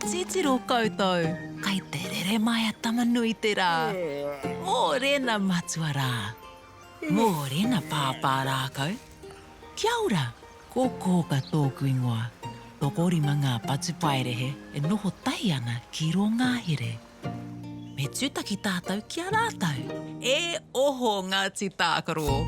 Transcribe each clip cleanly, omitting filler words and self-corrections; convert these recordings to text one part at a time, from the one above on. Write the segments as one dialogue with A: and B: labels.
A: titiro koutou. Kai te rere mai a tamanui te rā. Mō rena matuara. Mō rena pāpā rākau. Kia ora, ko kōka tōku ingoa. Tōko rima ngā patupaerehe e noho tai ana ki ro ngāhere. Me tūtaki tātou kia rātou. E oho Ngāti Tākaro.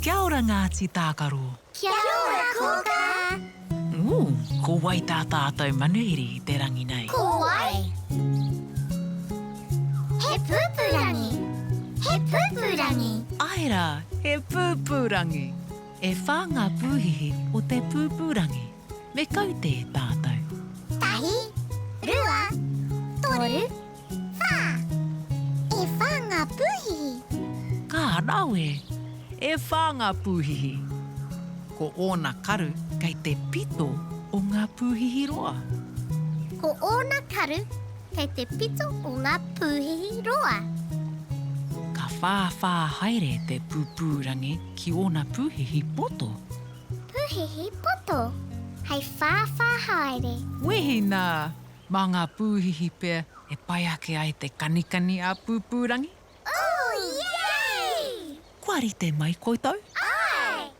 A: Kia ora Ngāti Tākaro.
B: Kia ora, kōka.
A: Ko wai tā tātou manuhiri i te rangi nei.
B: Ko wai. He pūpurangi. He pūpurangi.
A: Aira, he pūpurangi. E whā ngā pūhihi o te pūpurangi. Me kau te tātou.
B: Tahi, rua, toru, whā. E whā ngā pūhihi.
A: Ka rawe, e whā ngā pūhihi. Ko ōna karu kei te pito o ngā pūhihi roa.
B: Ko ōna karu kei te pito o ngā pūhihi roa.
A: Ka whāwhā haere te pūpūrangi ki ōna pūhihi poto.
B: Pūhihi poto. Hei whāwhā haere.
A: Wehi nā, mā ngā pūhihi pēr e pai ake ai te kanikani a pūpūrangi.
B: Oh, yay!
A: Kua rite mai koutou?
B: Ai!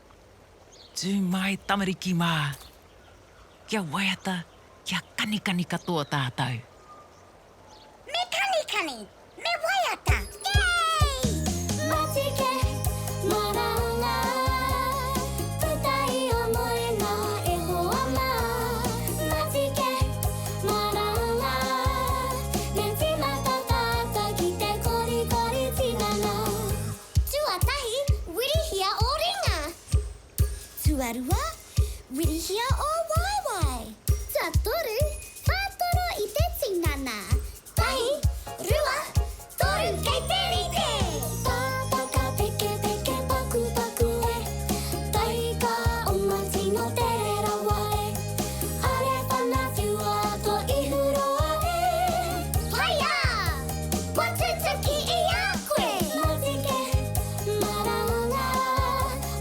A: Tū mai tamariki mā. Kia waiata, kia kanikani katoa tātou.
B: Me kanikani, me waiata. Yay! Matike, maranga, tutai o moena e hoa mā. Matike, maranga, ne tīmata tāta ki te kori kori tinana. Tuatahi, wirihia o ringa. Tuarua, wirihia o waiwai. Tuatoru, whātoro i te tinana. Tahi, rua, toru kei te rite. Tātaka peke peke paku paku e. Taika o mati no te rawa e. Are whana whiua to ihuroa e. Paia! Watutuki i a koe. Matike, maranga.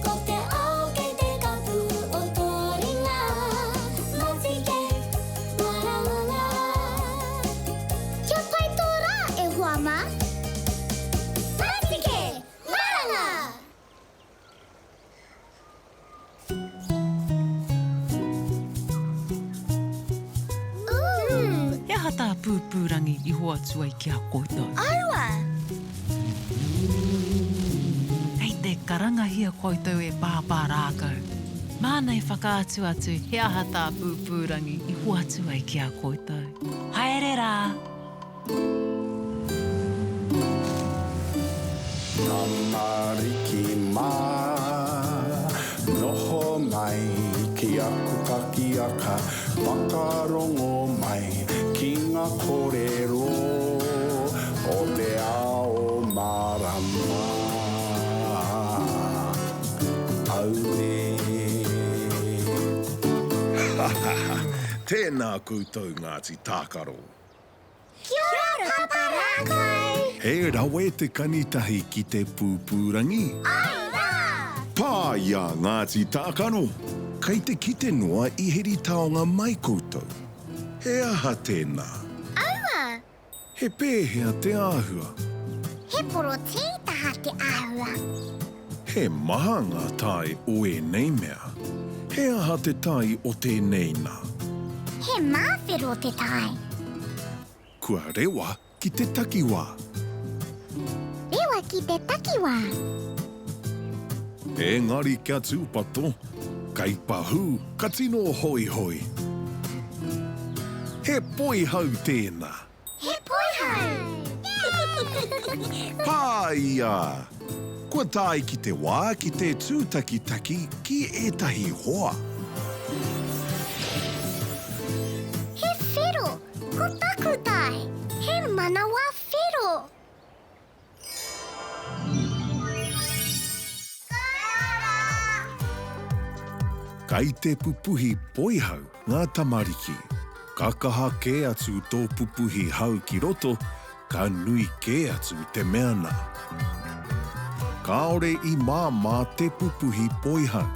B: Ko te ao kei te kapu o tō ringa. Matike, maranga. Kia pai tō rā e hoa mā? Matike, maranga.
A: He hata pūpūrangi i hoa tua i kia koutou.
B: Aua!
A: Hei te karangahia koutou e pāpā rākau. Mānei whakaatu atu he ahata pūpūrangi i hoa tua i kia koutou. Haere rā!
C: Tamariki mā, noho mai ki aku kakiaka, whakarongo mai ki ngā kōrero o te ao marama. Aure. Tēnā koutou Ngāti Tākaro.
B: Kia ora, papa rākai.
C: He rawe te kanitahi ki te pūpūrangi.
B: Ai rā!
C: Pā ia Ngāti Tākaro. Kei te kite noa i heri taonga mai koutou. He aha tēnā.
B: Aua!
C: He pēhea te āhua.
B: He poro tītaha te āhua.
C: He maha ngā tai o e nei mea. He aha te tai o tēnei nā.
B: He māwhero te tai.
C: Kua rewa ki te takiwā.
B: Rewa ki te takiwā.
C: Engari kia tūpato. Kai pahū, ka tino hoi hoi. He poihau tēnā.
B: He poihau.
C: Pāia! Kua tāi ki te wā ki te tūtakitaki ki ētahi hoa.
B: He whiro. Ko taku tai. He manawa whiro.
C: Kai te pupuhi poihau ngā tamariki. Ka kaha kē atu tō pupuhi hau ki roto, ka nui kē atu te meana. Kāore i mā te pupuhi poihau.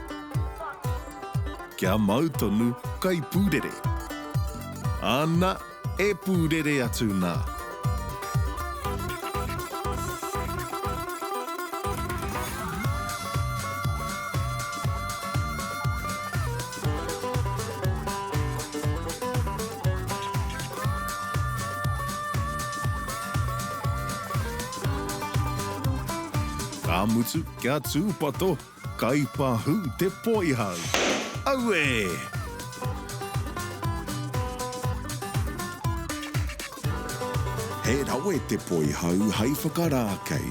C: Kia mautonu kai pūrere. Ana e pūrere atu nā. Ka mutu kia tūpato, kai pahu te poihau. Aue! He rawe te poihau hei whakarākei.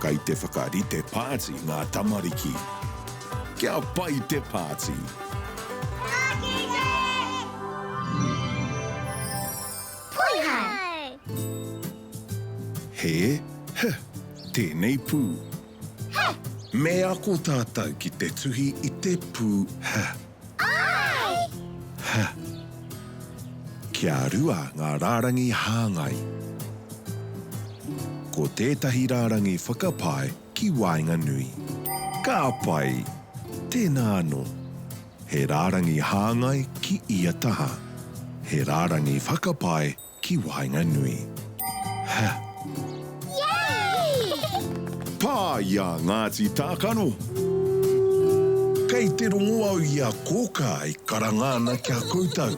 C: Kai te whakarite pāti ngā tamariki. Kia pai te pāti.
B: Poihau.
C: He, tēnei pū. Mea ko tātou ki te tuhi i te pū,
B: Ai.
C: Kia rua ngā rārangi hāngai. Ko tētahi rārangi whakapai ki Wainga Nui. Ka pai, tēnā anō. He rārangi hāngai ki Iataha. He rārangi whakapai ki Wainga Nui. Pāia Ngāti Tākano. Kei te rongo au i a kōka i karangana kia koutou.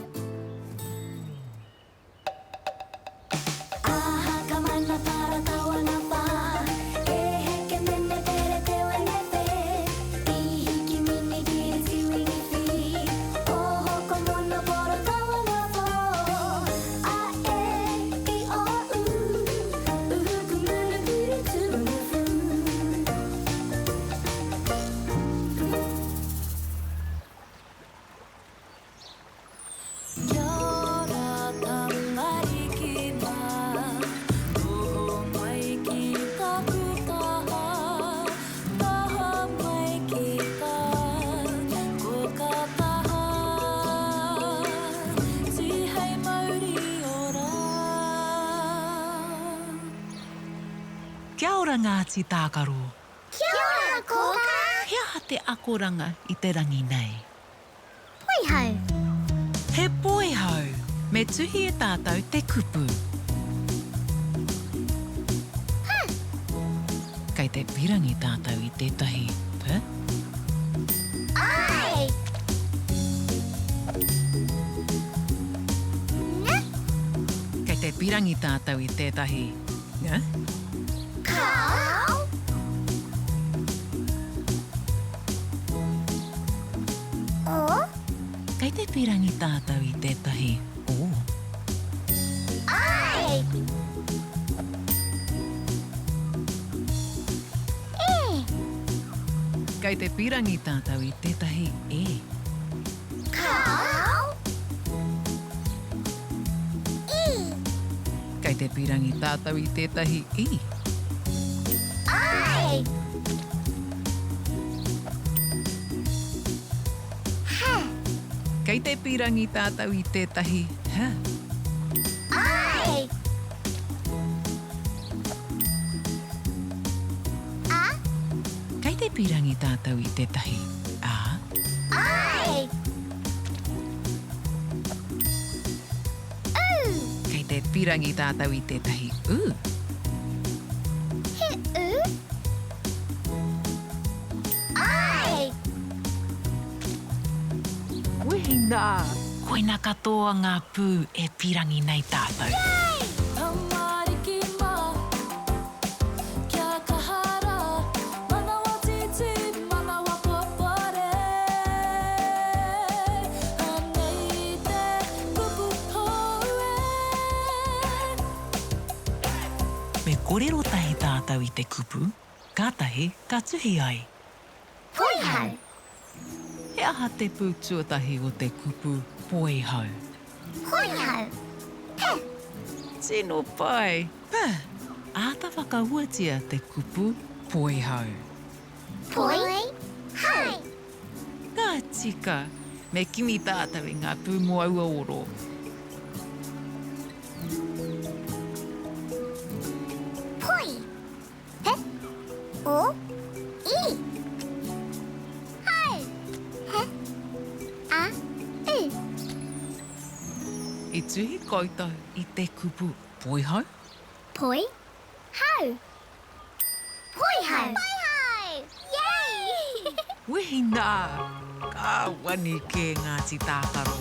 A: Kia ora Ngāti Tākaro.
B: Kia ora, kōka.
A: Hea te akoranga i te rangi nei.
B: Poihau.
A: He poihau, me tuhi e tātou te kupu. Kei te pirangi tātou i tētahi pē.
B: Ai.
A: Kei te pirangi tātou i tētahi
B: Kau. O.
A: Kei te pirangi tātou i tētahi o.
B: Ai. E.
A: Kei te pirangi tātou i tētahi e.
B: Kau. I.
A: Kei te pirangi tātou i tētahi i.
B: Ai. Ha.
A: Kei te pirangi tātou i tētahi ha.
B: Ai. A.
A: Kei te pirangi tātou i tētahi a.
B: Ai. U.
A: Kei te pirangi tātou i tētahi u.
B: He u. Ai.
A: Wehina! Koe nā katoa ngā pū e pirangi nei tātou. Korero tahi tātou I te kupu, kātahi ka tuhi ai.
B: Poihau.
A: He aha te pūtuatahi o te kupu poihau.
B: Poihau.
A: Tino pai. Pā, āta whakauatia te kupu poihau.
B: Poihau.
A: Ka tika, me kimi tātou I ngā pūmo aua oro.
B: Poi. He. O. I. Hau. He. A. U.
A: I tuhi koutou I te kupu poihau.
B: Poi. Hau. Poihau. Poihau. Yay!
A: Wehi nā, ka wani ke Ngāti Tākaro.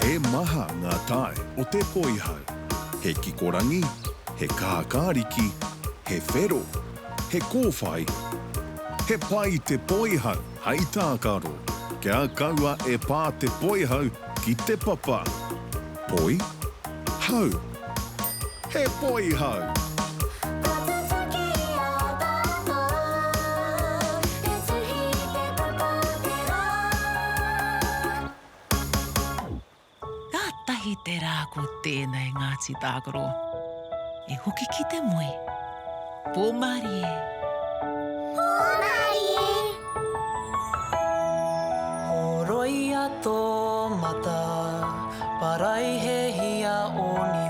C: He maha ngā tae o te poihau. He kikorangi, he kākāriki, he whero, he kōwhai. He pai te poihau, hei tākaro. Kia kaua e pā te poihau ki te papa. Poi, hau. He poihau.
A: Ka tahi te rā ko tēnei Ngāti Tākaro. E hoki ki te moe. Pōmari e.
D: Horoia tō mata, parai he hia o ni